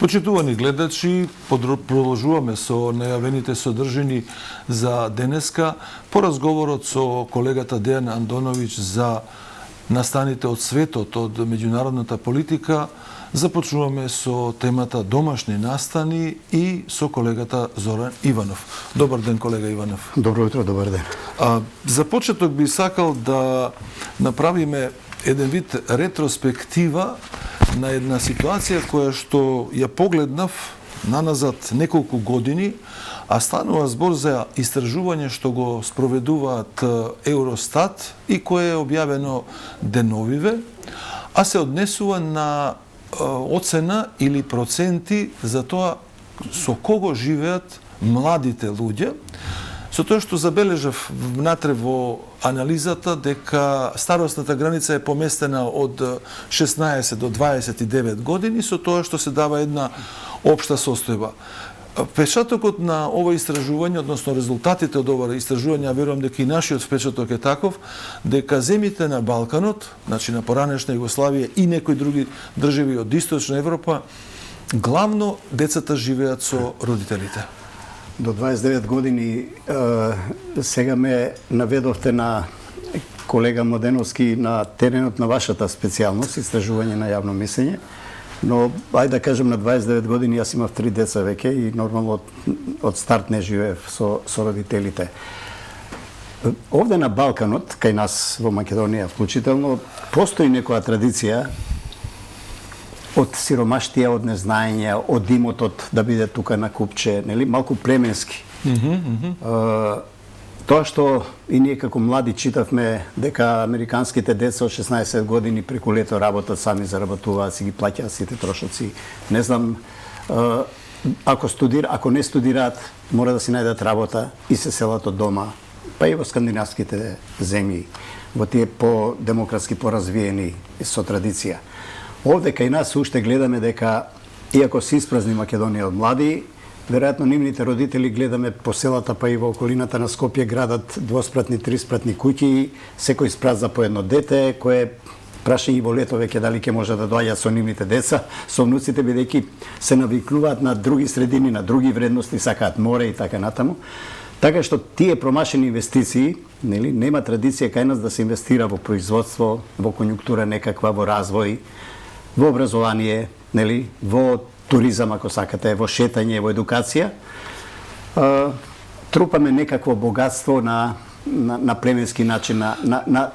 Почитувани гледачи, продолжуваме со најавените содржини за денеска по разговорот со колегата Дејан Андоновиќ за настаните од светот од меѓународната политика. Започнуваме со темата домашни настани и со колегата Зоран Иванов. Добар ден, колега Иванов. Добро утро, добар ден. За почеток би сакал да направиме еден вид ретроспектива на една ситуација која што ја погледнав наназад неколку години, а станува збор за истражување што го спроведуваат Евростат и кое е објавено деновиве, а се однесува на оцена или проценти за тоа со кого живеат младите луѓе, со тоа што забележав внатре во анализата дека старосната граница е поместена од 16 до 29 години, со тоа што се дава една општа состојба. Впечатокот на ова истражување, односно резултатите од ова истражување, верувам дека и нашиот впечаток е таков, дека земјите на Балканот, значи на поранешна Југославија и некои други држави од Источна Европа, главно децата живеат со родителите. До 29 години сега ме наведовте на колега Младеновски на теренот на вашата специјалност, истражување на јавно мислење. Но, ајде да кажем, на 29 години јас имав 3 деца веќе и нормално од старт не живеев со родителите. Овде на Балканот, кај нас во Македонија вклучително, постои некоја традиција од сиромаштија, од незнаење, од имотот да биде тука на купче, нели, малку племенски. Тоа што и ние како млади читавме дека американските деца од 16 години преку лето работат, сами заработуваат, си ги плаќаат сите трошоци. Не знам, ако не студираат, мора да си најдат работа и се селат од дома, па и во скандинавските земји, во тие по-демократски, по-развиени со традиција. Овде кај нас уште гледаме дека, иако се испразни Македонија од млади, веројатно нивните родители гледаме по селата па и во околината на Скопје градат двоспратни, триспратни куќи, секој спрат за по едно дете, кое прашање во лето веќе дали ќе може да доаѓаат со нивните деца, со внуците, бидејќи се навикнуваат на други средини, на други вредности, сакаат море и така натаму. Така што тие промашени инвестиции, нели, нема традиција кај нас да се инвестира во производство, во конјунктура некаква, во развој, во образование, нели, во туризам, ако сакате, во шетање, во едукација. Трупаме некакво богатство на племенски начин, на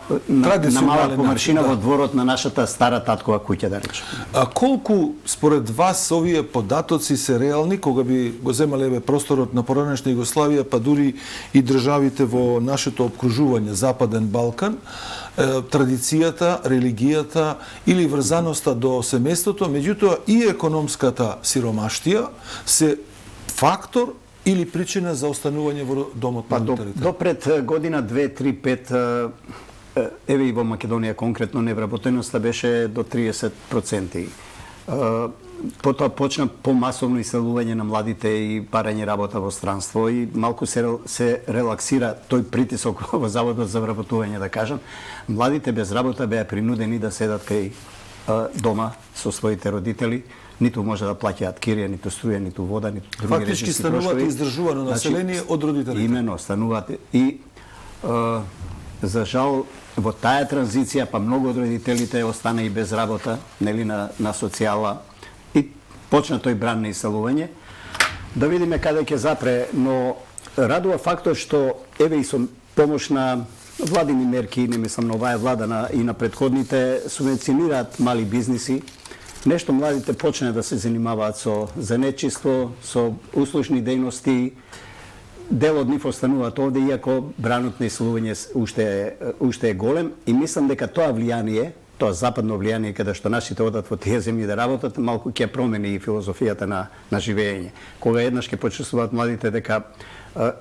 мала помаршина во дворот на нашата стара таткова куќа, да речем. А колку според вас овие податоци се реални кога би го земале просторот на поранешна Југославија, па дури и државите во нашето обкружување, Западен Балкан, традицијата, религијата или врзаноста до семејството, меѓутоа и економската сиромаштија се фактор или причина за останување во домот на родителите? До пред година 2, 3, 5, еве и во Македонија конкретно, невработеноста беше до 30%. Потоа почна помасовно иселување на младите и барање работа во странство и малку се релаксира тој притисок во Заводот за вработување, да кажам. Младите без работа беа принудени да седат кај дома со своите родители, ниту може да плаќаат кирија, ниту струја, ниту вода, ниту други фактички стануваат издржувано население од родителите. Имено, стануваат и за жал во таа транзиција па многу од родителите остана и без работа, нели, на социјала и почна тој бран на иселување. Да видиме каде ќе запре, но радува фактот што еве и со помош на владини мерки, не мислам на оваа влада и на претходните, субвенционираат мали бизниси. Нешто младите почне да се занимаваат со занечиство, со услужни дејности. Дел од нив остануваат овде, иако бранот на иселување уште е голем. И мислам дека тоа влијание, тоа западно влијание, каде што нашите одат во тие земји да работат, малку ќе промени и филозофијата на живење. Кога еднаш ќе почувствуваат младите дека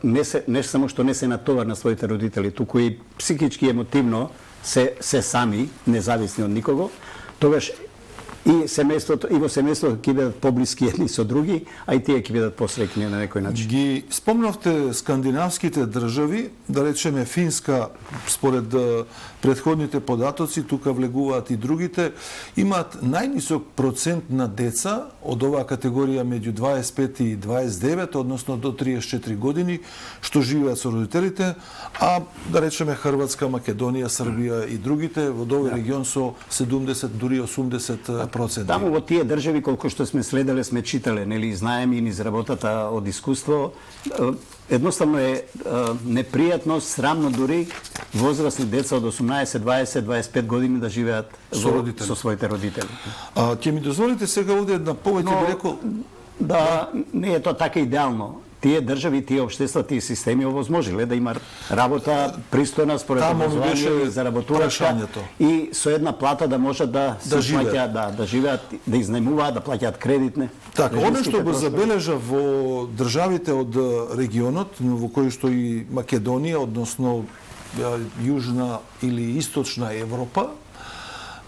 не само што не се натовар на своите родители, туку и психички, емотивно се сами, независни од никого, тогаш И семејството, и во семејството ќе бидат поблиски едни со други, а и тие ќе бидат посреќни на некој начин. Ги спомнавте скандинавските држави, да речеме Финска, според претходните податоци, тука влегуваат и другите, имаат најнисок процент на деца од оваа категорија меѓу 25 и 29, односно до 34 години, што живеат со родителите, а да речеме Хрватска, Македонија, Србија и другите во овој регион со 70 дури 80%. Таму во тие држави колку што сме следеле, сме читале, нели, знаеме и низ работата од искуство, едноставно е непријатно, срамно дури возрастни деца од 18, 20, 25 години да живеат со своите родители. Ќе ми дозволите сега овде една повеќе би рекол... Да, не е тоа така идеално. Тие држави, тие општества, тие системи овозможиле да имат работа пристојна според образование, заработувачка и со една плата да можат да живеат, да живеат, да изнајмуваат, да плаќаат кредитне. Така, оно што го забележа во државите од регионот, во кои што и Македонија, односно јужна или источна Европа,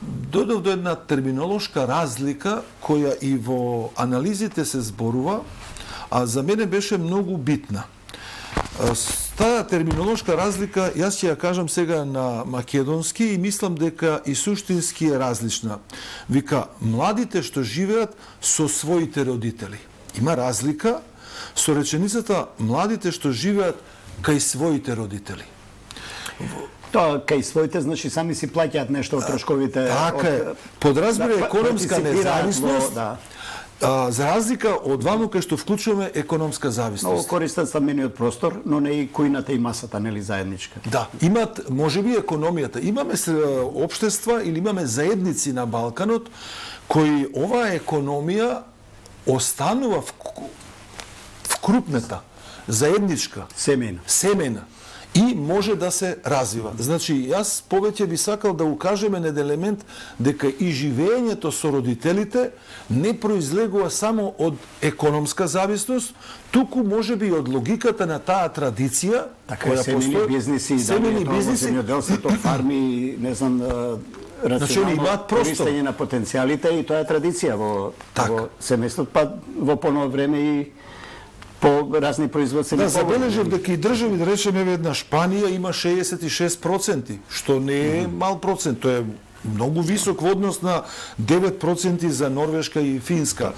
дојдов до една терминолошка разлика која и во анализите се зборува, а за мене беше многу битна. Таа терминолошка разлика, јас ќе ја кажам сега на македонски и мислам дека и суштински е различна. Вика, младите што живеат со своите родители. Има разлика со реченицата младите што живеат кај своите родители. Тоа кај своите, значи сами си плаќаат нешто од трошковите. Така е. Подразбира економска независност, за разлика од ваму кај што вклучуваме економска зависност. Много користен стамениот простор, но не и кујната и масата, нели, заедничка. Да, имат, можеби економијата. Имаме општества или имаме заедници на Балканот кои оваа економија останува вкрупната, заедничка, семена и може да се развива. Значи, јас повеќе би сакал да укажеме на елемент дека и живеењето со родителите не произлегува само од економска зависност, туку можеби и од логиката на таа традиција, која постои, семени бизниси, земјоделството, фарми, не знам, рационално користење на потенцијалите, и тоа е традиција во семејството, па во поново време и по разни производствени поводи. Да, забележав дека и држави, да речеме, една Шпанија има 66%, што не е мал процент, тоа е многу висок во однос на 9% за Норвешка и Финска.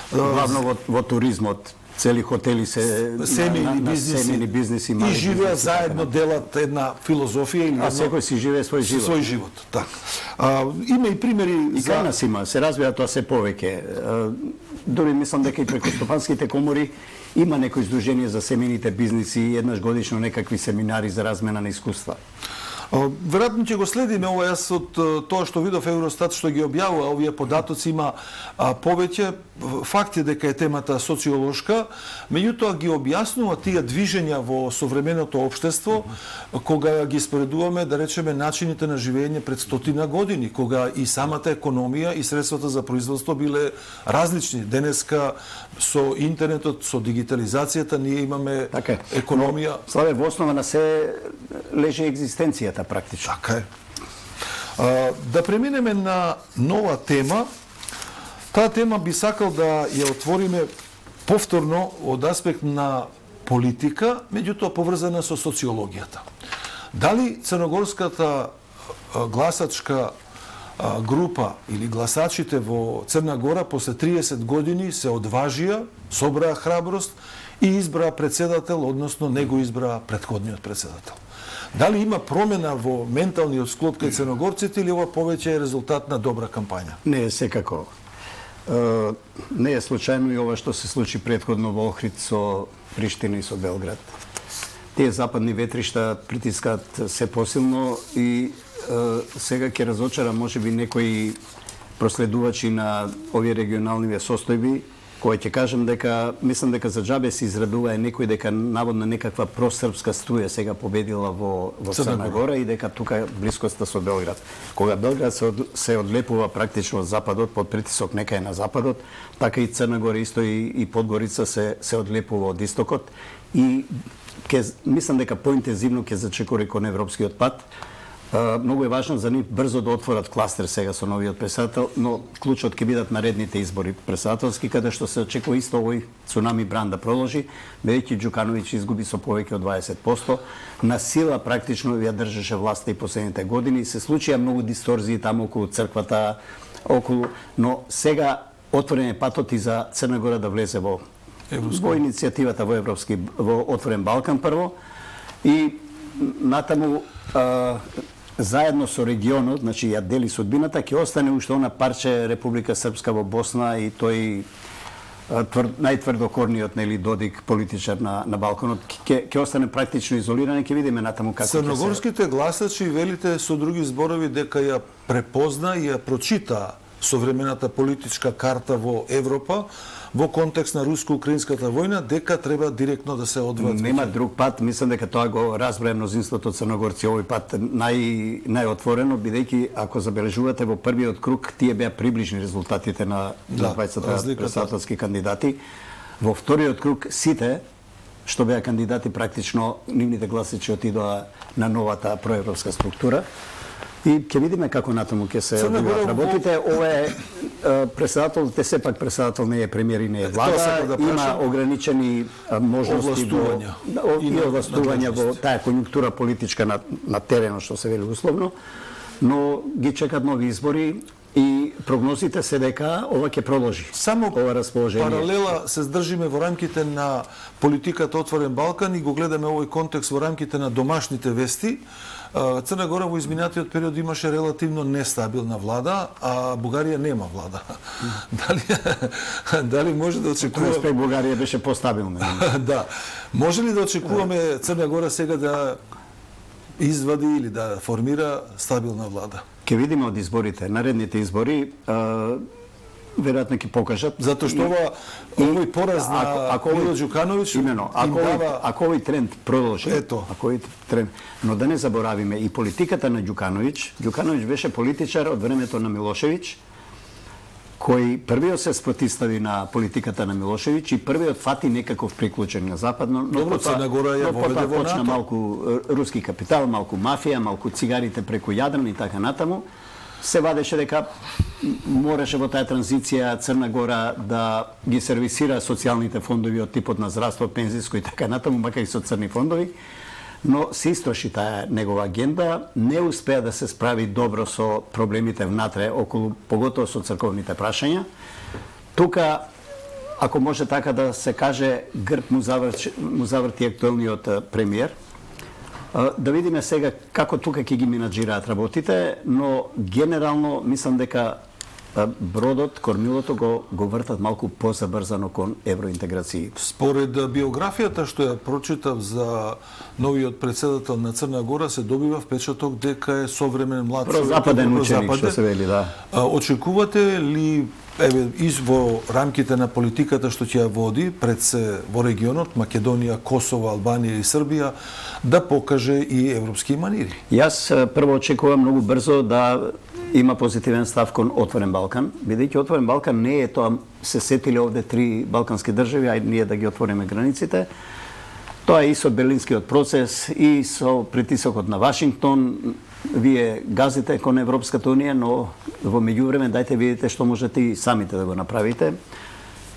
Главно во туризмот, цели хотели се семејни бизниси и живеат заедно, делат една филозофија или секој си живее свој живот. Така. Има и примери и кај нас има, се развива тоа се повеќе. Дури мислам дека и преку стопанските комори има некои издружение за семејните бизниси и еднаш годишно некакви семинари за размена на искуства. Веројатно ќе го следиме ова, јас од тоа што видов Евростат што ги објавува овие податоци има повеќе. Факт е дека е темата социолошка, меѓутоа ги објаснува тие движења во современото општество кога ги споредуваме, да речеме, начините на живење пред 100 години, кога и самата економија и средствата за производство биле различни. Денеска со интернетот, со дигитализацијата ние имаме економија. Славе, во основа на се лежи екзистенцијата практично. Така е. Да преминеме на нова тема. Таа тема би сакал да ја отвориме повторно од аспект на политика, меѓутоа поврзана со социологијата. Дали црногорската гласачка група или гласачите во Црна Гора после 30 години се одважија, собраа храброст и избраа председател, односно не го избраа претходниот председател? Дали има промена во менталниот склоп кај црногорците или ова повеќе е резултат на добра кампања? Не е секако. Не е случајно и ова што се случи претходно во Охрид со Приштина и со Белград. Тие западни ветришта притискаат се посилно и сега ќе разочара можеби некои проследувачи на овие регионални состојби, кој ќе кажам дека мислам дека за џабе се израдува некој дека наводно некаква просрпска струја сега победила во Црна Гора и дека тука блискоста со Белград. Кога Белград се одлепува практично од западот под притисок некај на западот, така и Црна Гора исто и Подгорица се одлепува од истокот и мислам дека поинтензивно ќе зачекори кон европскиот пат. Многу е важно за нив брзо да отворат кластер сега со новиот председател, но клучот ќе бидат наредните избори председателски, каде што се очекува исто овој цунами бран да продолжи, бидејќи Ѓукановиќ изгуби со повеќе од 20%, на сила практично ја држеше власта и последните години, се случија многу дисторзии таму околу црквата, но сега отворен е патот и за Црна Гора да влезе во иницијативата во Отворен Балкан прво и натаму заедно со регионот, значи ја дели судбината, ќе остане уште она парче Република Српска во Босна и тој најтврдокорниот Додик политичар на Балканот ќе остане практично изолиран и ќе видиме натаму како ќе се. Црногорските гласачи велите со други зборови дека ја препозна и ја прочита современата политичка карта во Европа во контекст на руско-украинската војна, дека треба директно да се одвоат. Нема друг пат, мислам дека тоа го разбра мнозинството црногорци овој пат најотворено, бидејќи ако забележувате во првиот круг тие беа приближни резултатите на двајцата председателски кандидати. Во вториот круг сите што беа кандидати практично нивните гласачи отидоа на новата проевропска структура. И ќе видиме како натаму ќе се одвиваат работите. Ова е председател, сепак председател не е премиер и не е влада, има ограничени можности и овластувања во таа конјунктура политичка на теренот, што се вели условно, но ги чекат нови избори и прогнозите се дека ова ќе продолжи. Само ова расположение. Паралела се здржиме во рамките на политиката Отворен Балкан и го гледаме овој контекст во рамките на домашните вести. Црна Гора во изминатиот период имаше релативно нестабилна влада, а Бугарија нема влада. Дали може да очекуваме... Респект Бугарија беше постабилна. Да. Може ли да очекуваме Црна Гора сега да извади или да формира стабилна влада? Ќе видиме од изборите. Наредните избори веројатно ќе покажат. Затоа што овој пораз на Мило Ѓукановиќ именно, ако овој тренд продолжи, но да не заборавиме и политиката на Ѓукановиќ беше политичар од времето на Милошевиќ, кој првиот се спротивстави на политиката на Милошевиќ и првиот фати некаков приклучен на западно, но Црна Гора ја поведе во почна малку руски капитал, малку мафија, малку цигарите преку Јадран и така натаму. Се вадеше дека мораше во таа транзиција Црна Гора да ги сервисира социјалните фондови од типот на здравство, пензиско и така натаму, макар и со црни фондови, но се истроши таа негова агенда, не успеа да се справи добро со проблемите внатре, околу поготово со црковните прашања. Тука, ако може така да се каже, грб му заврти актуелниот премиер. Да видиме сега како тука ќе ги менаџираат работите, но генерално мислам дека бродот, кормилото го вртат малку позабрзано кон евроинтеграции. Според биографијата што ја прочитав за новиот председател на Црна Гора, се добива впечаток дека е современ млад прозападен ученик, што се вели, да. Очекувате ли во рамките на политиката што ќе ја води пред се во регионот, Македонија, Косово, Албанија и Србија, да покаже и европски манири? Јас прво очекувам многу брзо да има позитивен став кон Отворен Балкан, бидејќи Отворен Балкан не е тоа, се сетиле овде 3 балкански држави, ајде ние да ги отвориме границите. Тоа е и со Берлинскиот процес, и со притисокот на Вашингтон. Вие газите кон Европската Унија, но во меѓувреме дајте видите што можете и самите да го направите.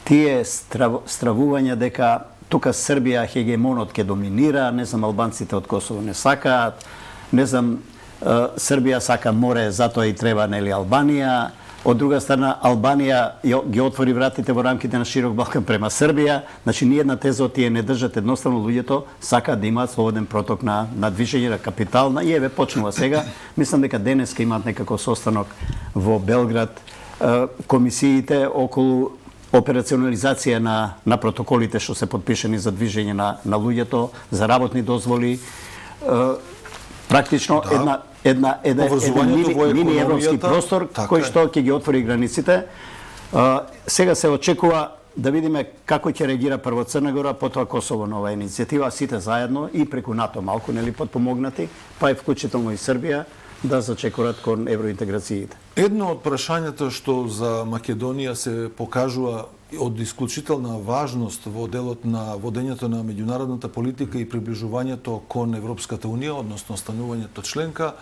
Тие стравувања дека тука Србија хегемонот ќе доминира, не знам, албанците од Косово не сакаат, не знам, Србија сака море, затоа и треба нели Албанија. Од друга страна, Албанија ги отвори вратите во рамките на Широк Балкан према Србија. Значи, ниједна теза од тие не држат едноставно, луѓето сакаат да имаат слободен проток на движење на капитал. И еве почнува сега. Мислам дека денеска имаат некако состанок во Белград, комисиите околу операционализација на протоколите што се подпишани за движење на луѓето, за работни дозволи. Практично една мини европски простор кој што ќе ги отвори границите. Сега се очекува да видиме како ќе реагира прво Црна Гора, потоа Косово на оваа иницијатива, сите заедно и преку НАТО малку нели подпомогнати, па и вклучително и Србија да зачекорат кон евроинтеграциите. Едно од прашањата што за Македонија се покажува од исклучителна важност во делот на водењето на меѓународната политика и приближувањето кон Европската унија, односно станувањето членка,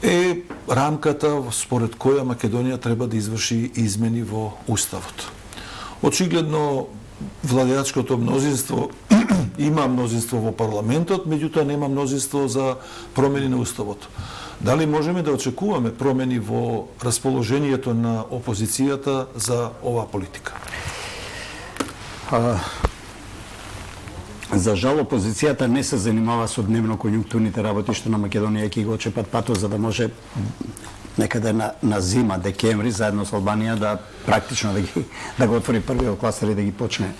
е рамката според која Македонија треба да изврши измени во Уставот. Очигледно, владеачкото мнозинство има мнозинство во парламентот, меѓутоа нема мнозинство за промени на Уставот. Дали можеме да очекуваме промени во расположението на опозицијата за оваа политика? За жал, опозицијата не се занимава со дневно конјунктурните работи што на Македонија ќе го очепат патот, за да може некаде на зима, декември, заедно со Албанија да практично да го отвори првиот кластер и да ги почне.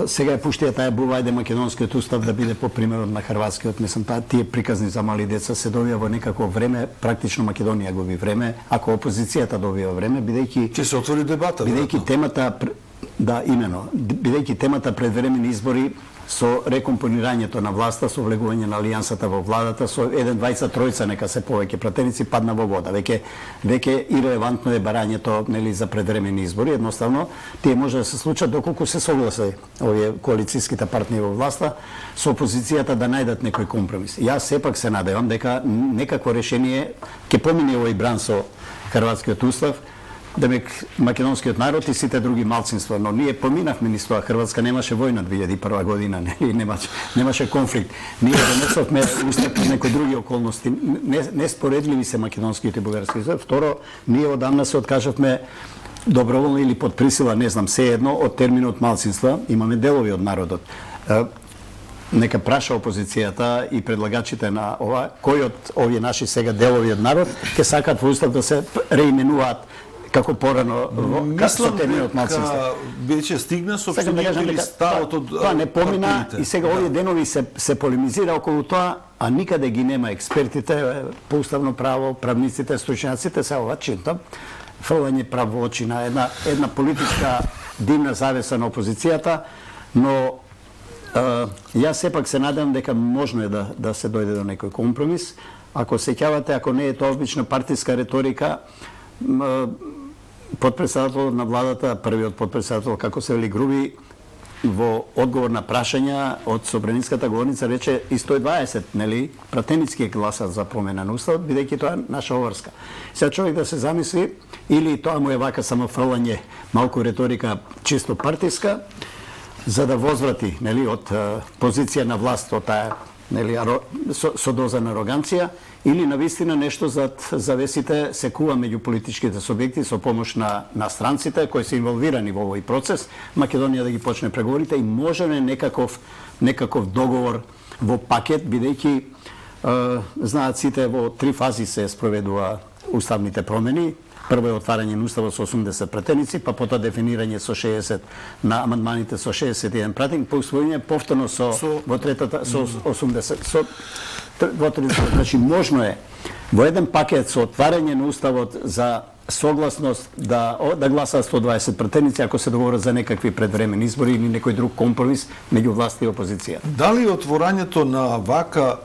Сега е пуштија таа буба, ајде македонскиот устав да биде по примерот на хрватскиот. Мислам, тие приказни за мали деца се добија во некакво време, практично Македонија губи време, ако опозицијата добива време, бидејќи ќе се отвори дебата, бидејќи темата бидејќи темата предвремени избори со рекомпонирањето на власта, со влегување на алијансата во владата, со 1, 2, 3 нека се повеќе пратеници падна во вода. Веќе ирелевантно е барањето, нели, за предвремени избори. Едноставно тие може да се случат доколку се согласи овие коалицијските партнери во власта со опозицијата да најдат некој компромис. Јас сепак се надевам дека некакво решение ќе помине овој бран со хрватскиот устав, демек македонскиот народ и сите други малцинства, но ние поминавме низ тоа. Хрватска немаше војна 2001 година, немаше конфликт. Ние донесовме устав по некои други околности, неспоредливи се македонскиот и бугарскиот устав. Второ, ние одамна се откажавме доброволно или под присила, не знам, се едно од терминот малцинства, имаме делови од народот. Нека праша опозицијата и предлагачите на ова, кој од овие наши сега делови од народ ќе сакат во устав да се реименуваат како порано мислам терминот малцинство. Веќе стигна сопствениот или ставот од тоа не помина партиите. И сега овие денови се полемизира околу тоа, а никаде ги нема експертите по уставно право, правниците, стручњаците, се ова читам фрлање прав во очи на една политичка димна завеса на опозицијата, но јас сепак се надам дека можно е да се дојде до некој компромис. Ако сеќавате, ако не е тоа обична партиска реторика, подпредседател на владата, првиот подпредседател, како се вели, Груби, во одговор на прашања од Собраниската говорница рече и 120, нели, пратеницки гласат за промена на уставот, бидејќи тоа е наша обврска. Сега човек да се замисли, или тоа му е вака само фрлање, малку реторика чисто партиска, за да возврати, нели, од позиција на власт, од таа, нели, со доза на ароганција, или навистина нешто зад завесите се кува меѓу политичките субјекти со помош на странците кои се инволвирани во овој процес, Македонија да ги почне преговорите и можеме некаков договор во пакет, бидејќи знаат сите во 3 фази се спроведува уставните промени. Прво е отварање на уставот со 80 пратеници, па потоа дефинирање со 60 на амандманите со 61 пратеник, по усвојање повторно во третата со 80 во третата. Значи можно е во еден пакет со отварање на уставот за согласност да гласаат 120 пратеници ако се договорат за некакви предвремени избори или некој друг компромис меѓу власт и опозиција. Дали отворањето на вака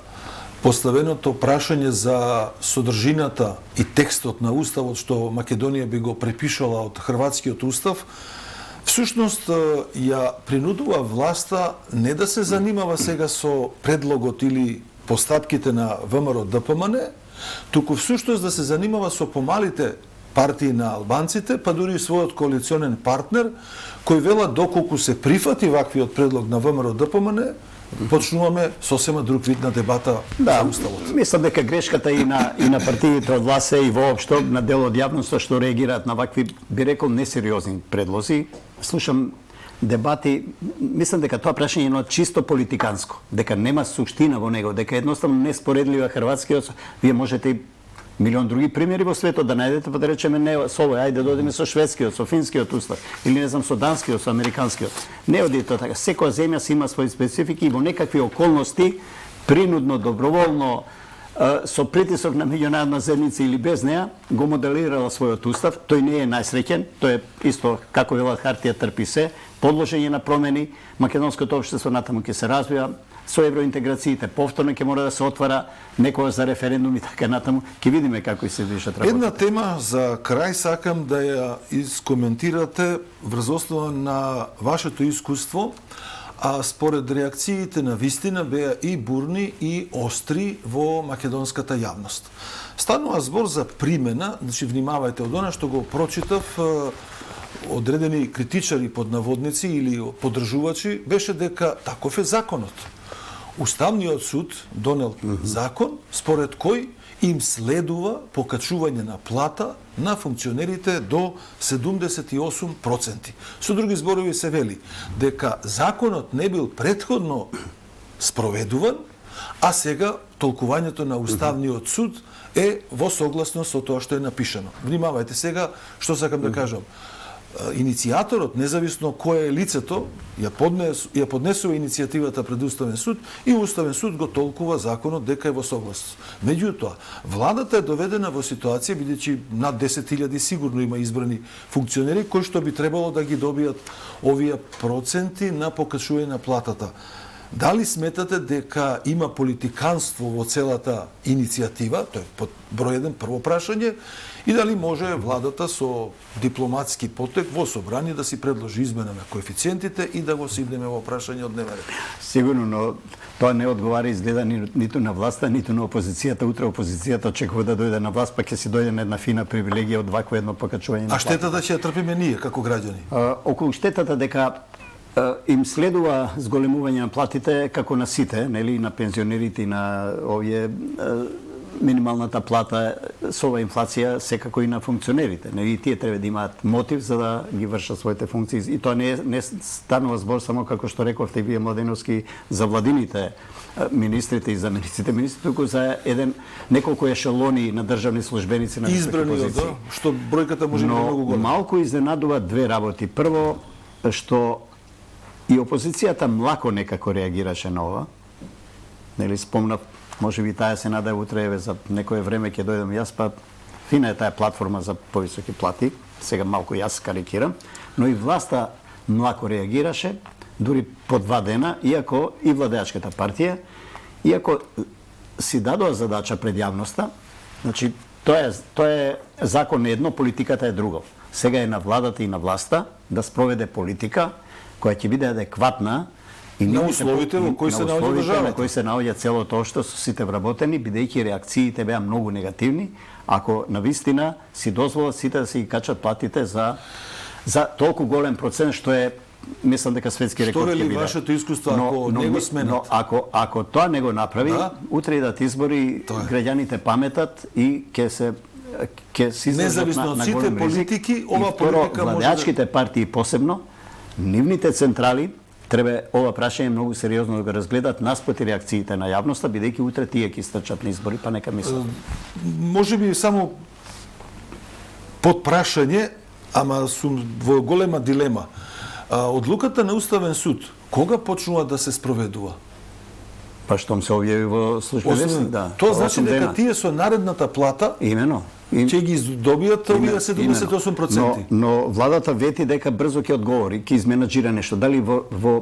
поставеното прашање за содржината и текстот на уставот што Македонија би го препишала од хрватскиот устав, всушност ја принудува власта не да се занимава сега со предлогот или постапките на ВМРО ДПМН, туку всушност да се занимава со помалите партии на албанците, па дури и својот коалиционен партнер, кој вела доколку се прифати ваквиот предлог на ВМРО ДПМН, почнуваме сосема друг вид на дебата за уставот. Мислам дека грешката и на партиите од власт и воопшто на дел од јавноста што реагираат на вакви, би рекол, несериозни предлози. Слушам дебати, мислам дека тоа прашање е чисто политиканско, дека нема суштина во него, дека едноставно неспоредлива хрватскиот, вие можете и милион други примери во светот да најдете, па да речеме не со овој, ајде додиме со шведскиот, со финскиот устав, или не знам со данскиот, со американскиот. Не оди тоа така. Секоја земја си има своји специфики и во некакви околности, принудно, доброволно, со притисок на меѓународна заедница или без неа, го моделирала својот устав. Тој не е најсреќен, тој е исто, како велат хартија, трпи се, подложење на промени, македонското општество натаму ќе се развива, со евроинтеграциите. Повторно ќе мора да се отвара некоја за референдум и така натаму. Ќе видиме како се движат работите. Една тема за крај сакам да ја искоментирате врз основа на вашето искуство, а според реакциите на вистина беа и бурни и остри во македонската јавност. Станува збор за примена, значи внимавајте од она што го прочитав, одредени критичари под наводници или поддржувачи, беше дека таков е законот. Уставниот суд донел закон според кој им следува покачување на плата на функционерите до 78%. Со други зборови се вели дека законот не бил претходно спроведуван, а сега толкувањето на Уставниот суд е во согласност со тоа што е напишано. Внимавајте сега што сакам да кажам. Иницијаторот, независно кое е лицето, ја поднесува иницијативата пред Уставен суд и Уставен суд го толкува законот дека е во согласност. Меѓутоа, владата е доведена во ситуација, бидејќи над 10.000 сигурно има избрани функционери кои што би требало да ги добијат овие проценти на покачување на платата. Дали сметате дека има политиканство во целата иницијатива, тоа е под број 1 прво прашање, и дали може владата со дипломатски потек во собрание да си предложи измена на коефициентите и да го сиднеме во прашање од дневен ред? Сигурно, но тоа не одговара изгледа ниту на власта, ниту на опозицијата. Утре опозицијата очекува да дојде на власт, па ќе си дојде на една фина привилегија од вакво едно покачување на плата. А штетата ќе ја трпиме ние како граѓани? Околу штетата дека им следува зголемување на платите како на сите, нели, на пензионерите и на овие минималната плата со ова инфлација, секако и на функционерите. Нели, тие треба да имаат мотив за да ги вршат своите функции. И тоа не станува збор само како што рековте вие, Младеновски, за владините министрите и замениците министри, туку за неколку ешелони на државни службеници на избрани, да, што бројката може да е многу голема. Но малку изненадува две работи. Прво, што и опозицијата млако некако реагираше на ова. Нели, спомнав, може би таа се надае утре, за некое време ќе дојдам јас, па фина е таа платформа за повисоки плати, сега малку јас карикирам, но и власта млако реагираше, дури по 2 дена, иако и владеачката партија, иако си дадоа задача пред јавноста, значи тоа е закон на едно, политиката е друго. Сега е на владата и на власта да спроведе политика која ќе биде адекватна и на условите во кои се наоѓа државата, на кои се наоѓа цело тоа што со сите вработени, бидејќи реакциите беа многу негативни, ако навистина си дозволат сите да се ги качат платите за толку голем процент што е, мислам дека светски рекорд ќе биде. Што вели вашето искуство ако не го сменат? Но ако тоа не го направи, утре идат избори, граѓаните паметат и ќе се излезат на голем политики, ова политика може владеачките партии посебно, нивните централи треба ова прашање многу сериозно да го разгледат наспроти реакциите на јавноста, бидејќи утре тие ќе стрчат на избори, па нека мислат. Може би само под прашање, ама сум во голема дилема. Одлуката на Уставен суд, кога почнува да се спроведува? Па штом се објави во службен весник, да. Тоа значи дека тие со наредната плата имено ќе ги добијат овие 78%. Но владата вети дека брзо ќе одговори, ќе изменаџира нешто. Дали во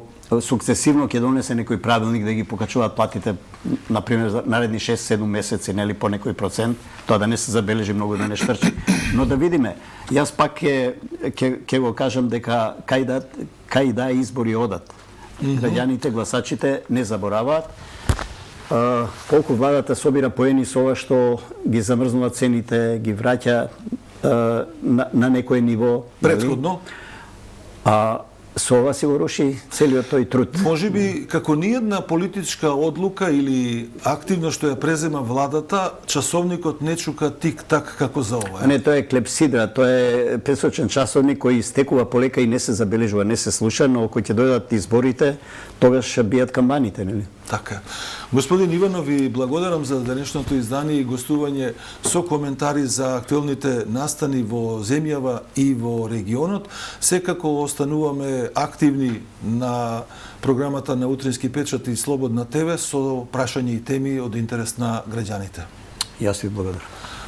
сукцесивно ќе донесе некој правилник да ги покачуваат платите, например, за наредни 6-7 месеци, нели по некој процент, тоа да не се забележи многу да не штрчи. Но да видиме. Јас пак ќе го кажам дека кај да избори одат. Граѓаните, гласачите не забораваат колку владата собира поени со ова што ги замрзнува цените, ги враќа на некој ниво претходно. Со ова се го руши целиот тој труд. Може би, како ниједна политичка одлука или активно што ја презема владата, часовникот не чука тик-так како за ова. Не, тоа е клепсидра, тоа е пресочен часовник кој истекува полека и не се забележува, не се слуша, но кој ќе дојдат изборите, тогаш ќе бијат камбаните, нели? Така. Господин Иванов, ви благодарам за денешното издание и гостување со коментари за актуелните настани во земјава и во регионот. Секако остануваме активни на програмата на Утрински печат и Слободна ТВ со прашања и теми од интерес на граѓаните. Јас ви благодарам.